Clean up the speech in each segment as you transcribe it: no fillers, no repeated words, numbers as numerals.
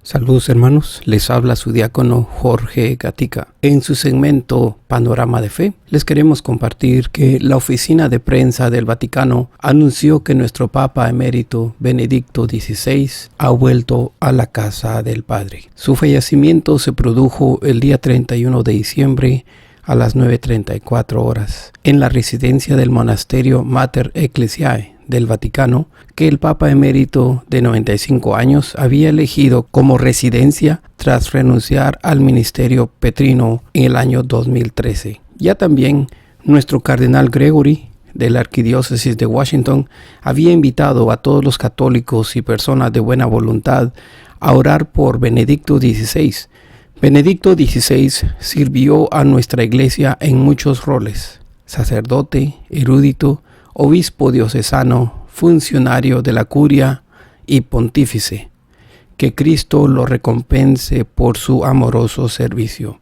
Saludos hermanos, les habla su diácono Jorge Gatica. En su segmento Panorama de Fe, les queremos compartir que la oficina de prensa del Vaticano anunció que nuestro Papa emérito Benedicto XVI ha vuelto a la casa del Padre. Su fallecimiento se produjo el día 31 de diciembre a las 9:34 horas en la residencia del monasterio Mater Ecclesiae del Vaticano, que el Papa emérito de 95 años había elegido como residencia tras renunciar al ministerio petrino en el año 2013. Ya también nuestro cardenal Gregory de la Arquidiócesis de Washington había invitado a todos los católicos y personas de buena voluntad a orar por Benedicto XVI. Benedicto XVI sirvió a nuestra iglesia en muchos roles: sacerdote, erudito, obispo diocesano, funcionario de la curia y pontífice. Que Cristo lo recompense por su amoroso servicio.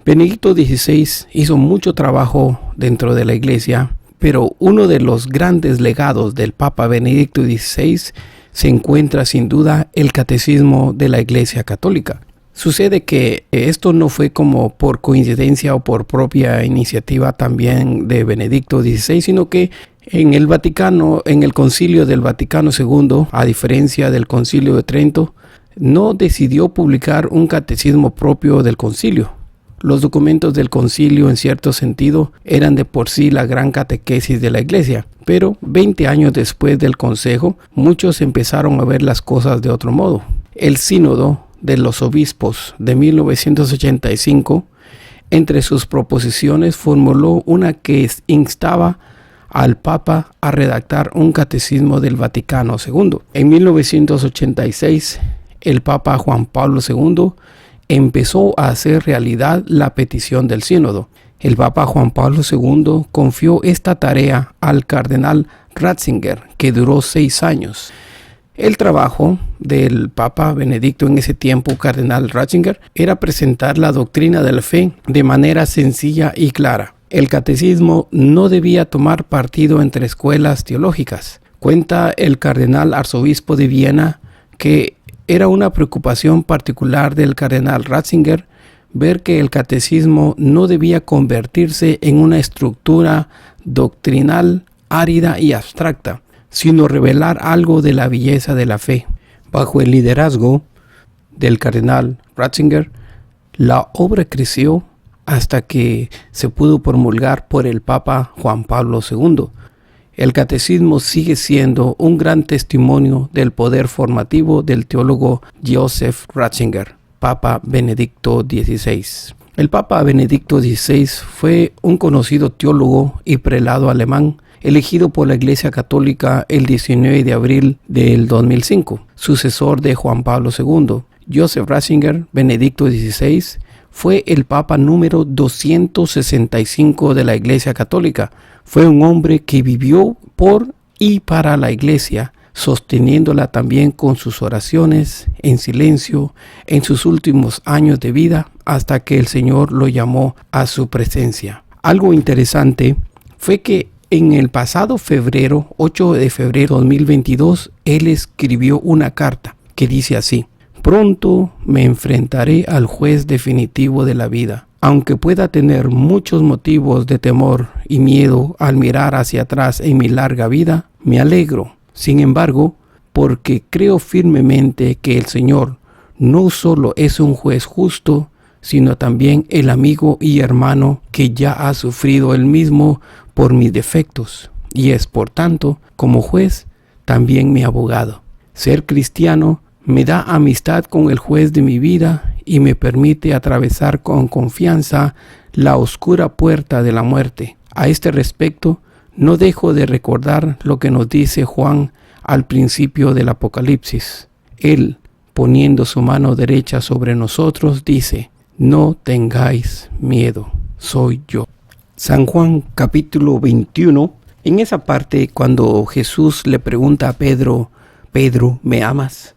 Benedicto XVI hizo mucho trabajo dentro de la iglesia, pero uno de los grandes legados del Papa Benedicto XVI se encuentra sin duda el catecismo de la Iglesia Católica. Sucede que esto no fue como por coincidencia o por propia iniciativa también de Benedicto XVI, sino que en el Vaticano, en el Concilio del Vaticano II, a diferencia del Concilio de Trento, no decidió publicar un catecismo propio del concilio. Los documentos del concilio, en cierto sentido, eran de por sí la gran catequesis de la iglesia, pero 20 años después del consejo, muchos empezaron a ver las cosas de otro modo. El sínodo de los obispos de 1985, entre sus proposiciones formuló una que instaba al Papa a redactar un catecismo del Vaticano II. En 1986, el Papa Juan Pablo II empezó a hacer realidad la petición del sínodo. El Papa Juan Pablo II confió esta tarea al cardenal Ratzinger, que duró 6 años. El trabajo del Papa Benedicto en ese tiempo, cardenal Ratzinger, era presentar la doctrina de la fe de manera sencilla y clara. El catecismo no debía tomar partido entre escuelas teológicas. Cuenta el cardenal arzobispo de Viena que era una preocupación particular del cardenal Ratzinger ver que el catecismo no debía convertirse en una estructura doctrinal árida y abstracta, sino revelar algo de la belleza de la fe. Bajo el liderazgo del cardenal Ratzinger, la obra creció hasta que se pudo promulgar por el Papa Juan Pablo II. El catecismo sigue siendo un gran testimonio del poder formativo del teólogo Joseph Ratzinger, Papa Benedicto XVI. El Papa Benedicto XVI fue un conocido teólogo y prelado alemán, elegido por la Iglesia Católica el 19 de abril del 2005, sucesor de Juan Pablo II. Joseph Ratzinger, Benedicto XVI, fue el Papa número 265 de la Iglesia Católica. Fue un hombre que vivió por y para la Iglesia, sosteniéndola también con sus oraciones, en silencio, en sus últimos años de vida, hasta que el Señor lo llamó a su presencia. Algo interesante fue que en el pasado febrero, 8 de febrero de 2022, él escribió una carta que dice así: pronto me enfrentaré al juez definitivo de la vida. Aunque pueda tener muchos motivos de temor y miedo al mirar hacia atrás en mi larga vida, me alegro, sin embargo, porque creo firmemente que el Señor no solo es un juez justo, sino también el amigo y hermano que ya ha sufrido él mismo por mis defectos, y es por tanto, como juez, también mi abogado. Ser cristiano me da amistad con el juez de mi vida y me permite atravesar con confianza la oscura puerta de la muerte. A este respecto, no dejo de recordar lo que nos dice Juan al principio del Apocalipsis. Él, poniendo su mano derecha sobre nosotros, dice: no tengáis miedo, soy yo. San Juan capítulo 21, en esa parte cuando Jesús le pregunta a Pedro: Pedro, ¿me amas?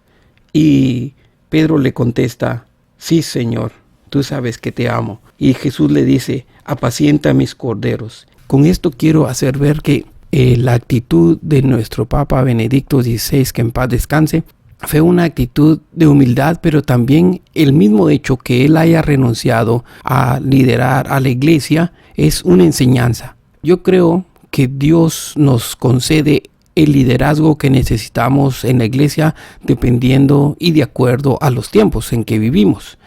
Y Pedro le contesta: sí, Señor, tú sabes que te amo. Y Jesús le dice: apacienta mis corderos. Con esto quiero hacer ver que la actitud de nuestro Papa Benedicto XVI, que en paz descanse, fue una actitud de humildad, pero también el mismo hecho que él haya renunciado a liderar a la iglesia es una enseñanza. Yo creo que Dios nos concede el liderazgo que necesitamos en la iglesia dependiendo y de acuerdo a los tiempos en que vivimos.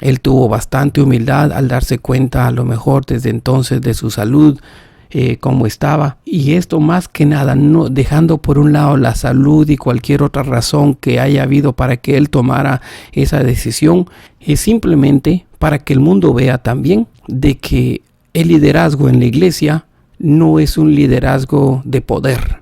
Él tuvo bastante humildad al darse cuenta a lo mejor desde entonces de su salud, cómo estaba, y esto más que nada no dejando por un lado la salud y cualquier otra razón que haya habido para que él tomara esa decisión, es simplemente para que el mundo vea también de que el liderazgo en la iglesia no es un liderazgo de poder,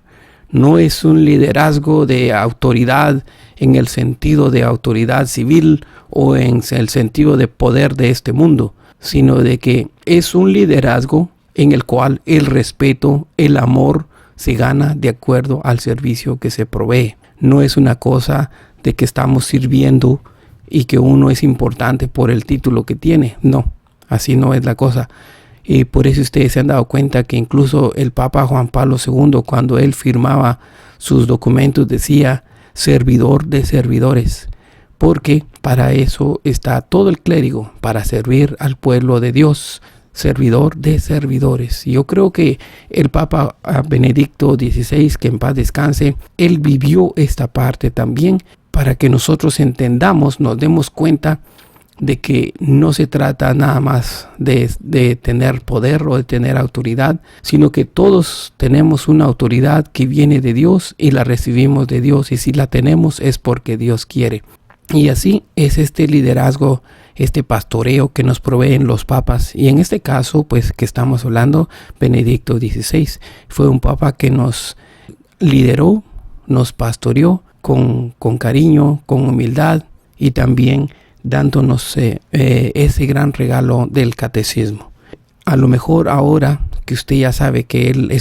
no es un liderazgo de autoridad en el sentido de autoridad civil o en el sentido de poder de este mundo, sino de que es un liderazgo en el cual el respeto, el amor se gana de acuerdo al servicio que se provee. No es una cosa de que estamos sirviendo y que uno es importante por el título que tiene. No, así no es la cosa. Y por eso ustedes se han dado cuenta que incluso el Papa Juan Pablo II, cuando él firmaba sus documentos, decía servidor de servidores, porque para eso está todo el clérigo, para servir al pueblo de Dios. Servidor de servidores. Yo creo que el Papa Benedicto XVI, que en paz descanse, él vivió esta parte también para que nosotros entendamos, nos demos cuenta de que no se trata nada más de tener poder o de tener autoridad, sino que todos tenemos una autoridad que viene de Dios y la recibimos de Dios, y si la tenemos es porque Dios quiere. Y así es este liderazgo, este pastoreo que nos proveen los papas. Y en este caso, pues que estamos hablando, Benedicto XVI fue un papa que nos lideró, nos pastoreó con cariño, con humildad y también dándonos ese gran regalo del catecismo. A lo mejor ahora que usted ya sabe que él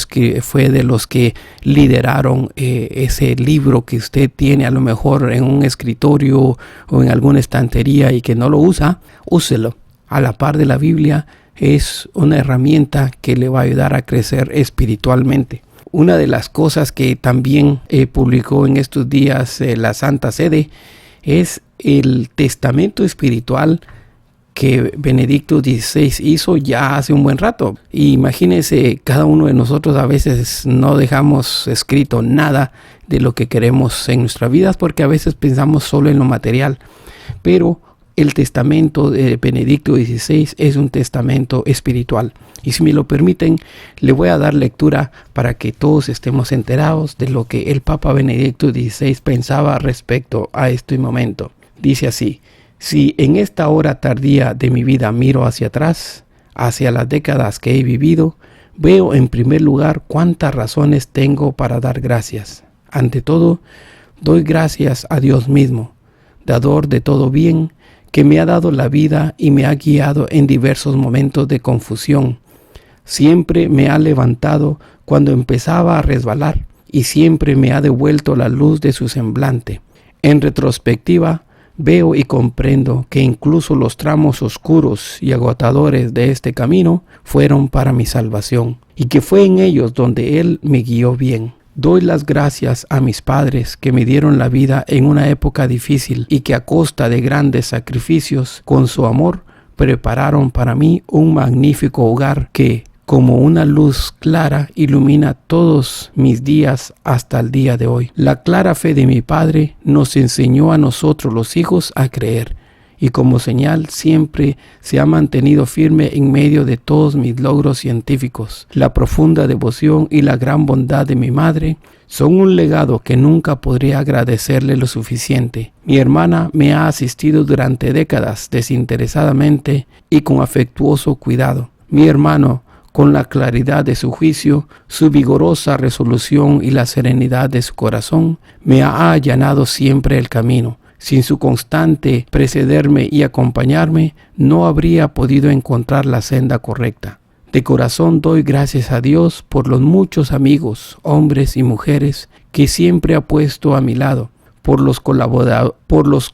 fue de los que lideraron ese libro que usted tiene a lo mejor en un escritorio o en alguna estantería y que no lo usa, úselo. A la par de la Biblia es una herramienta que le va a ayudar a crecer espiritualmente. Una de las cosas que también publicó en estos días la Santa Sede es el testamento espiritual que Benedicto XVI hizo ya hace un buen rato. Y imagínense, cada uno de nosotros a veces no dejamos escrito nada de lo que queremos en nuestras vidas porque a veces pensamos solo en lo material. Pero el testamento de Benedicto XVI es un testamento espiritual. Y si me lo permiten, le voy a dar lectura para que todos estemos enterados de lo que el Papa Benedicto XVI pensaba respecto a este momento. Dice así: si en esta hora tardía de mi vida miro hacia atrás, hacia las décadas que he vivido, veo en primer lugar cuántas razones tengo para dar gracias. Ante todo, doy gracias a Dios mismo, dador de todo bien, que me ha dado la vida y me ha guiado en diversos momentos de confusión. Siempre me ha levantado cuando empezaba a resbalar y siempre me ha devuelto la luz de su semblante. En retrospectiva, veo y comprendo que incluso los tramos oscuros y agotadores de este camino fueron para mi salvación, y que fue en ellos donde Él me guió bien. Doy las gracias a mis padres que me dieron la vida en una época difícil y que a costa de grandes sacrificios, con su amor, prepararon para mí un magnífico hogar que, como una luz clara, ilumina todos mis días hasta el día de hoy. La clara fe de mi Padre nos enseñó a nosotros los hijos a creer, y como señal siempre se ha mantenido firme en medio de todos mis logros científicos. La profunda devoción y la gran bondad de mi madre son un legado que nunca podría agradecerle lo suficiente. Mi hermana me ha asistido durante décadas desinteresadamente y con afectuoso cuidado. Mi hermano, con la claridad de su juicio, su vigorosa resolución y la serenidad de su corazón, me ha allanado siempre el camino. Sin su constante precederme y acompañarme, no habría podido encontrar la senda correcta. De corazón doy gracias a Dios por los muchos amigos, hombres y mujeres, que siempre ha puesto a mi lado, por los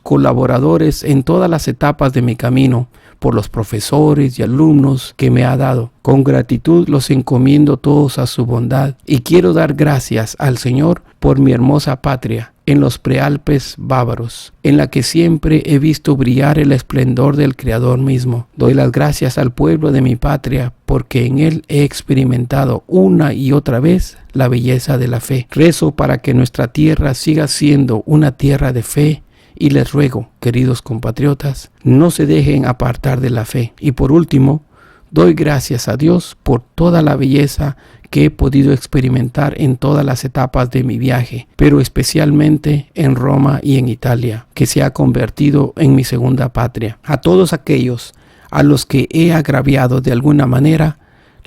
colaboradores en todas las etapas de mi camino, por los profesores y alumnos que me ha dado. Con gratitud los encomiendo todos a su bondad y quiero dar gracias al Señor por mi hermosa patria, en los prealpes bávaros, en la que siempre he visto brillar el esplendor del Creador mismo. Doy las gracias al pueblo de mi patria, porque en él he experimentado una y otra vez la belleza de la fe. Rezo para que nuestra tierra siga siendo una tierra de fe, y les ruego, queridos compatriotas, no se dejen apartar de la fe. Y por último, doy gracias a Dios por toda la belleza que he podido experimentar en todas las etapas de mi viaje, pero especialmente en Roma y en Italia, que se ha convertido en mi segunda patria. A todos aquellos a los que he agraviado de alguna manera,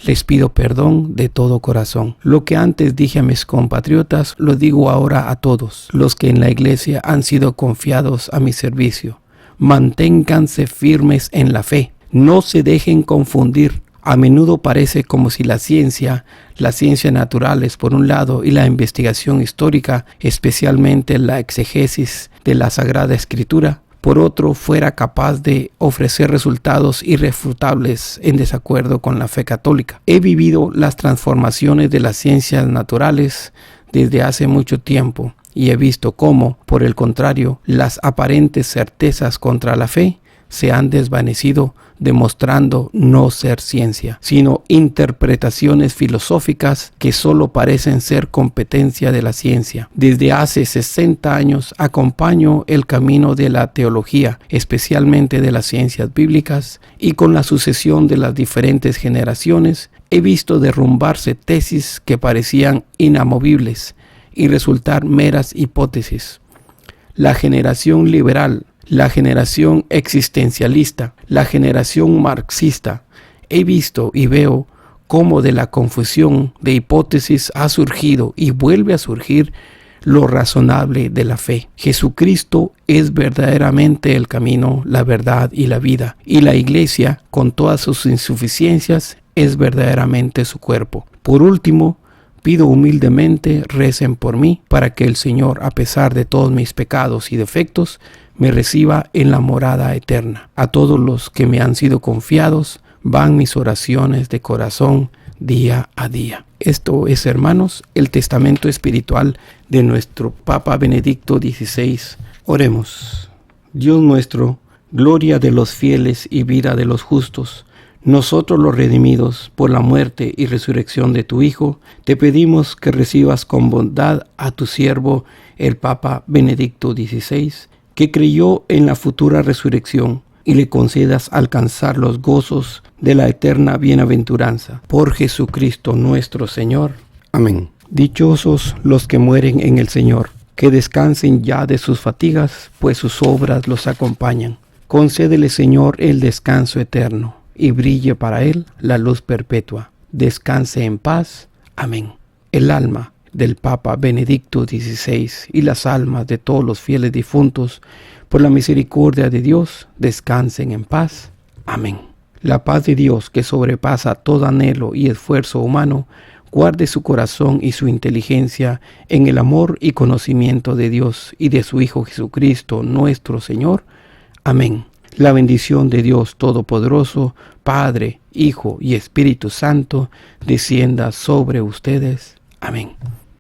les pido perdón de todo corazón. Lo que antes dije a mis compatriotas, lo digo ahora a todos los que en la iglesia han sido confiados a mi servicio. Manténganse firmes en la fe. No se dejen confundir. A menudo parece como si las ciencias naturales por un lado y la investigación histórica, especialmente la exegesis de la Sagrada Escritura, por otro, fuera capaz de ofrecer resultados irrefutables en desacuerdo con la fe católica. He vivido las transformaciones de las ciencias naturales desde hace mucho tiempo y he visto cómo, por el contrario, las aparentes certezas contra la fe se han desvanecido, demostrando no ser ciencia, sino interpretaciones filosóficas que solo parecen ser competencia de la ciencia. Desde hace 60 años acompaño el camino de la teología, especialmente de las ciencias bíblicas, y con la sucesión de las diferentes generaciones he visto derrumbarse tesis que parecían inamovibles y resultar meras hipótesis. La generación liberal, la generación existencialista, la generación marxista. He visto y veo cómo de la confusión de hipótesis ha surgido y vuelve a surgir lo razonable de la fe. Jesucristo es verdaderamente el camino, la verdad y la vida, y la Iglesia, con todas sus insuficiencias, es verdaderamente su cuerpo. Por último, pido humildemente recen por mí para que el Señor, a pesar de todos mis pecados y defectos, me reciba en la morada eterna. A todos los que me han sido confiados van mis oraciones de corazón día a día. Esto es, hermanos, el testamento espiritual de nuestro Papa Benedicto XVI. Oremos. Dios nuestro, gloria de los fieles y vida de los justos, nosotros los redimidos por la muerte y resurrección de tu Hijo, te pedimos que recibas con bondad a tu siervo, el Papa Benedicto XVI, que creyó en la futura resurrección, y le concedas alcanzar los gozos de la eterna bienaventuranza. Por Jesucristo nuestro Señor. Amén. Dichosos los que mueren en el Señor, que descansen ya de sus fatigas, pues sus obras los acompañan. Concédele, Señor, el descanso eterno, y brille para él la luz perpetua. Descanse en paz. Amén. El alma del Papa Benedicto XVI y las almas de todos los fieles difuntos, por la misericordia de Dios, descansen en paz. Amén. La paz de Dios, que sobrepasa todo anhelo y esfuerzo humano, guarde su corazón y su inteligencia en el amor y conocimiento de Dios y de su Hijo Jesucristo, nuestro Señor. Amén. La bendición de Dios Todopoderoso, Padre, Hijo y Espíritu Santo, descienda sobre ustedes. Amén.